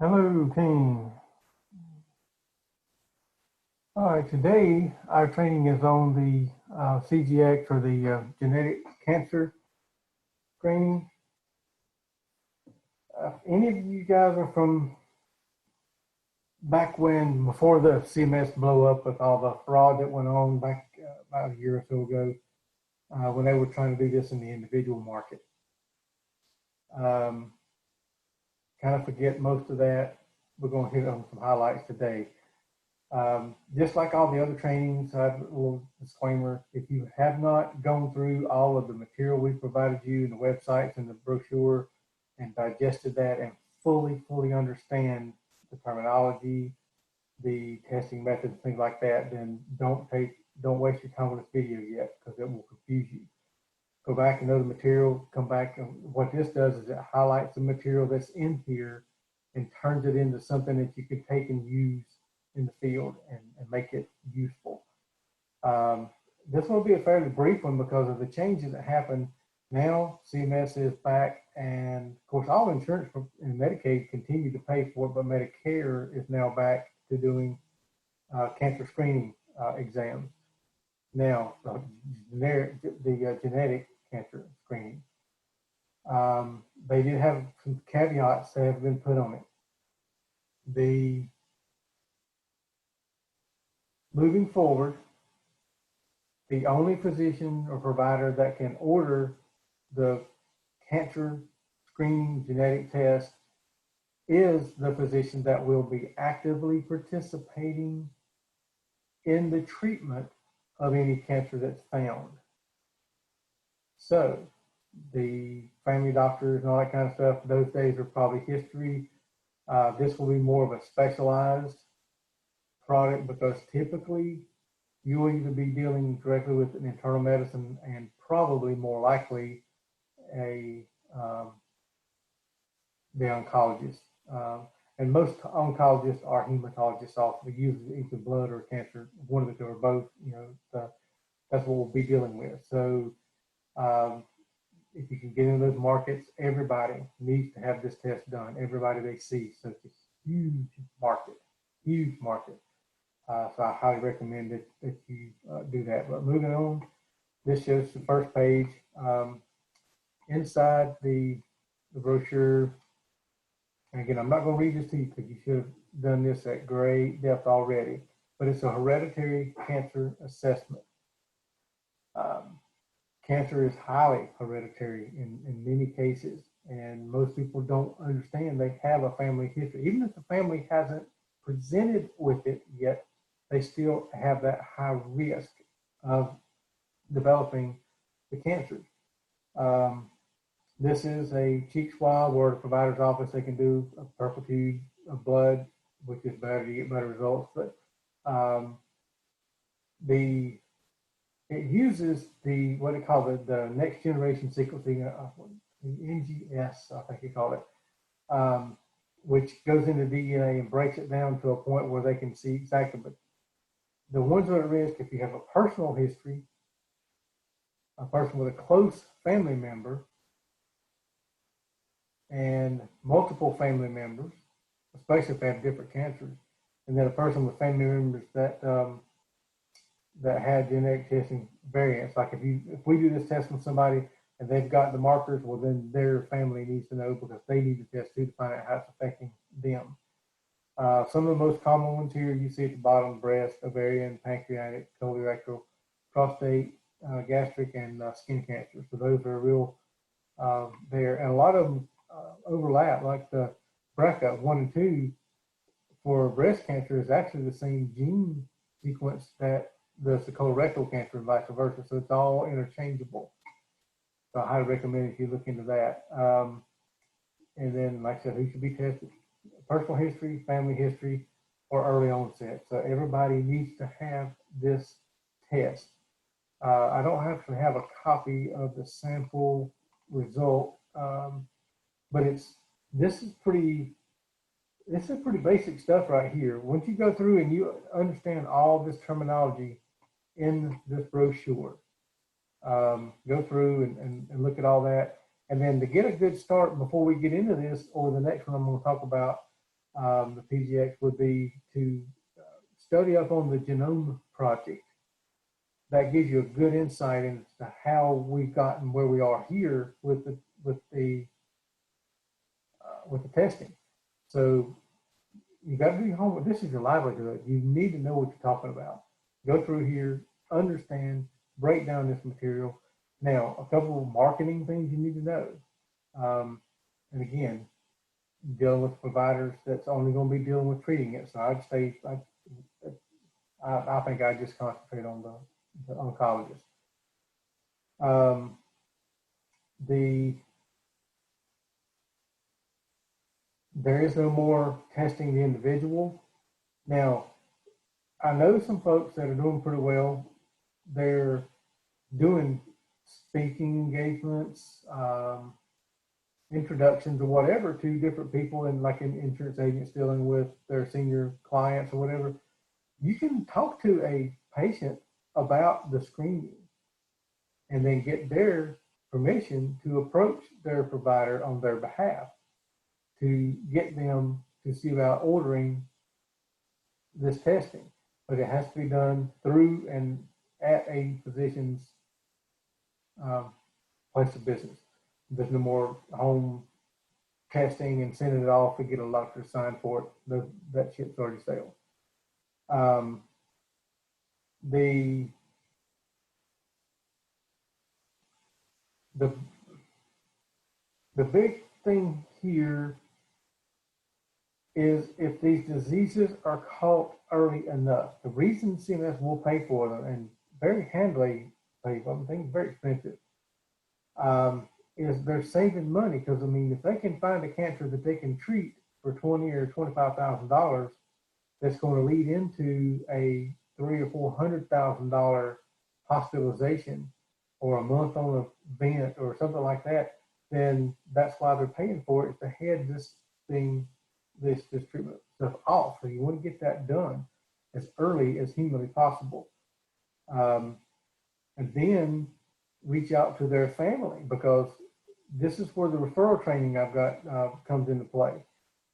Hello, team. All right, today our training is on the CGx or the genetic cancer screening. Any of you guys are from back when, before the CMS blow up with all the fraud that went on back about a year or so ago, when they were trying to do this in the individual market? Um, Kind of forget most of that. We're going to hit on some highlights today. Just like all the other trainings, I have a little disclaimer. If you have not gone through all of the material we provided you in the websites and the brochure and digested that and fully understand the terminology, the testing methods, things like that, then don't waste your time with this video yet because it will confuse you. Go back and know the material, come back, and what this does is it highlights the material that's in here and turns it into something that you can take and use in the field and make it useful. This will be a fairly brief one because of the changes that happen now. CMS is back, and of course, all insurance and Medicaid continue to pay for it, but Medicare is now back to doing cancer screening exams. Now, the genetic cancer screening. They did have some caveats that have been put on it. The moving forward, the only physician or provider that can order the cancer screening genetic test is the physician that will be actively participating in the treatment of any cancer that's found. So the family doctors and all that kind of stuff, those days are probably history. This will be more of a specialized product because typically you will either be dealing directly with an internal medicine and probably more likely the oncologist. And most oncologists are hematologists also, usually either blood or cancer, one of the two or both, that's what we'll be dealing with. So if you can get into those markets, everybody needs to have this test done, everybody they see. So it's a huge market, huge market. So I highly recommend that you do that. But moving on, this shows the first page. Inside the brochure, and again, I'm not going to read this to you because you should have done this at great depth already, but it's a hereditary cancer assessment. Cancer is highly hereditary in many cases, and most people don't understand they have a family history. Even if the family hasn't presented with it yet, they still have that high risk of developing the cancer. This is a cheek swab where the provider's office, they can do a purple tube of blood, which is better to get better results. But it uses what they call the next generation sequencing, the NGS, I think you call it, which goes into DNA and breaks it down to a point where they can see exactly. But the ones that are at risk, if you have a personal history, a person with a close family member, and multiple family members, especially if they have different cancers, and then a person with family members that had genetic testing variants. Like if we do this test on somebody and they've got the markers, well then their family needs to know because they need to test too to find out how it's affecting them. Some of the most common ones here you see at the bottom: breast, ovarian, pancreatic, colorectal, prostate, gastric, and skin cancer. So those are real there, and a lot of them overlap. Like the BRCA1 and 2 for breast cancer is actually the same gene sequence that does the colorectal cancer and vice versa. So it's all interchangeable. So I highly recommend if you look into that. And then, like I said, who should be tested? Personal history, family history, or early onset. So everybody needs to have this test. I don't actually have a copy of the sample result, but this is pretty basic stuff right here. Once you go through and you understand all this terminology in this brochure, go through and look at all that. And then to get a good start before we get into this or the next one I'm going to talk about, the CGx would be to study up on the genome project. That gives you a good insight into how we've gotten where we are here with the testing. So you got to do your homework. This is your livelihood. You need to know what you're talking about. Go through here, understand, break down this material. Now, a couple of marketing things you need to know. And again, dealing with providers that's only going to be dealing with treating it. So I'd say, I think I just concentrate on the oncologist. There is no more testing the individual. Now, I know some folks that are doing pretty well. They're doing speaking engagements, introductions or whatever to different people, and like an insurance agents dealing with their senior clients or whatever. You can talk to a patient about the screening and then get their permission to approach their provider on their behalf to get them to see about ordering this testing. But it has to be done through and at a physician's place of business. There's no more home testing and sending it off to get a doctor to sign for it. That shit's already sailed. The big thing here is if these diseases are caught early enough. The reason CMS will pay for them, and very handily pay for them, things very expensive, is they're saving money. Because I mean, if they can find a cancer that they can treat for $20,000 or $25,000, that's going to lead into a $300,000 or $400,000 hospitalization or a month on a vent or something like that, then that's why they're paying for it, is to head this treatment stuff off. So you want to get that done as early as humanly possible. And then reach out to their family, because this is where the referral training I've got comes into play.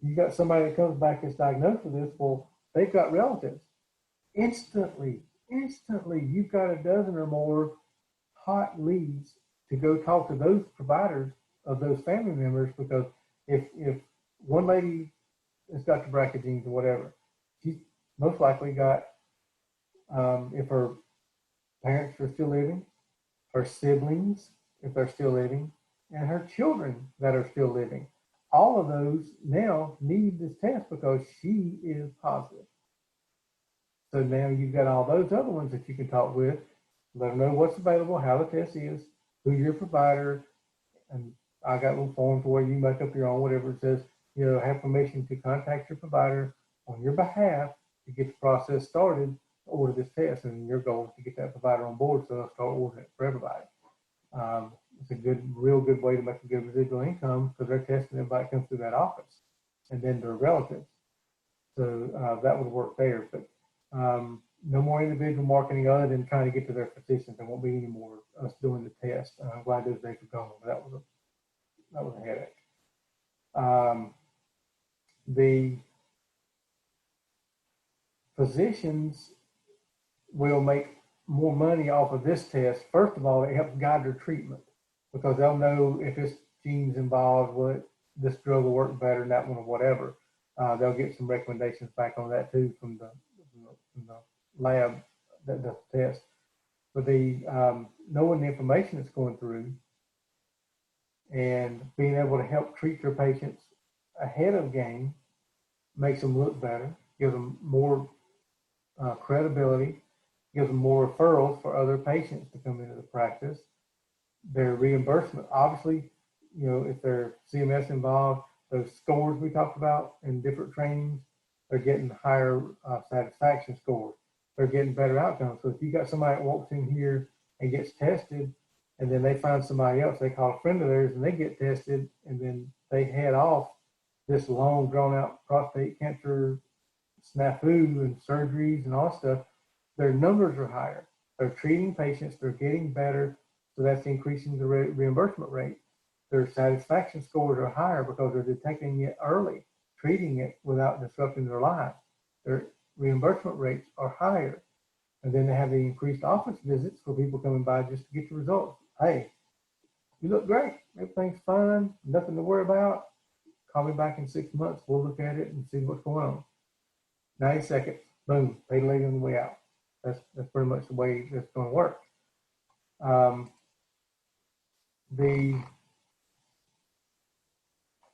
You got somebody that comes back that's diagnosed with this, well, they've got relatives. Instantly, you've got a dozen or more hot leads to go talk to those providers of those family members, because if one lady has got the BRCA genes or whatever, she's most likely got, if her parents are still living, her siblings, if they're still living, and her children that are still living. All of those now need this test because she is positive. So now you've got all those other ones that you can talk with, let them know what's available, how the test is, who your provider, and I got little forms where you make up your own, whatever it says, have permission to contact your provider on your behalf to get the process started to order this test. And your goal is to get that provider on board so they'll start ordering it for everybody. It's a real good way to make a good residual income, because they're testing everybody that comes through that office and then their relatives. So that would work there. But no more individual marketing other than trying to get to their physicians. There won't be any more us doing the test. I'm glad those days are gone, but that was a headache. The physicians will make more money off of this test. First of all, it helps guide their treatment, because they'll know if this gene's involved, this drug will work better than that one or whatever. They'll get some recommendations back on that too from the lab that does the test. But knowing the information that's going through and being able to help treat their patients ahead of game makes them look better, gives them more credibility, gives them more referrals for other patients to come into the practice. Their reimbursement, obviously, if they're CMS involved, those scores we talked about in different trainings, they're getting higher satisfaction scores. They're getting better outcomes. So if you got somebody that walks in here and gets tested, and then they find somebody else, they call a friend of theirs, and they get tested, and then they head off this long, drawn-out prostate cancer snafu and surgeries and all that stuff, their numbers are higher. They're treating patients, they're getting better, so that's increasing the reimbursement rate. Their satisfaction scores are higher because they're detecting it early, treating it without disrupting their lives. Their reimbursement rates are higher. And then they have the increased office visits for people coming by just to get the results. Hey, you look great. Everything's fine. Nothing to worry about. Call me back in 6 months. We'll look at it and see what's going on. 90 seconds. Boom. Pay the lady on the way out. That's pretty much the way it's going to work.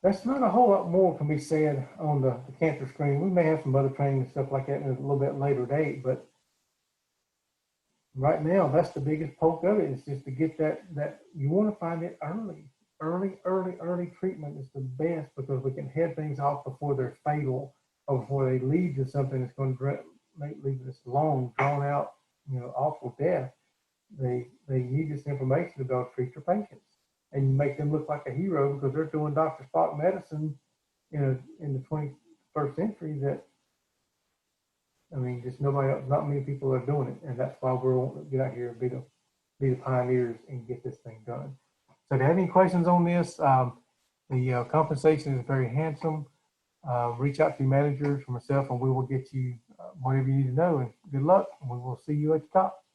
That's not a whole lot more can be said on the cancer screening. We may have some other training and stuff like that in a little bit later date, but right now, that's the biggest poke of it. Is just to get that you want to find it early. Early treatment is the best because we can head things off before they're fatal or before they lead to something that's going to lead to this long, drawn out, awful death. They need this information to be able to treat their patients, and you make them look like a hero because they're doing Dr. Spock medicine, in the 21st century. That, I mean, just nobody else, not many people are doing it, and that's why we're wanting to get out here and be the pioneers and get this thing done. So if you have any questions on this, the compensation is very handsome. Reach out to your managers or myself, and we will get you whatever you need to know. And good luck, and we will see you at the top.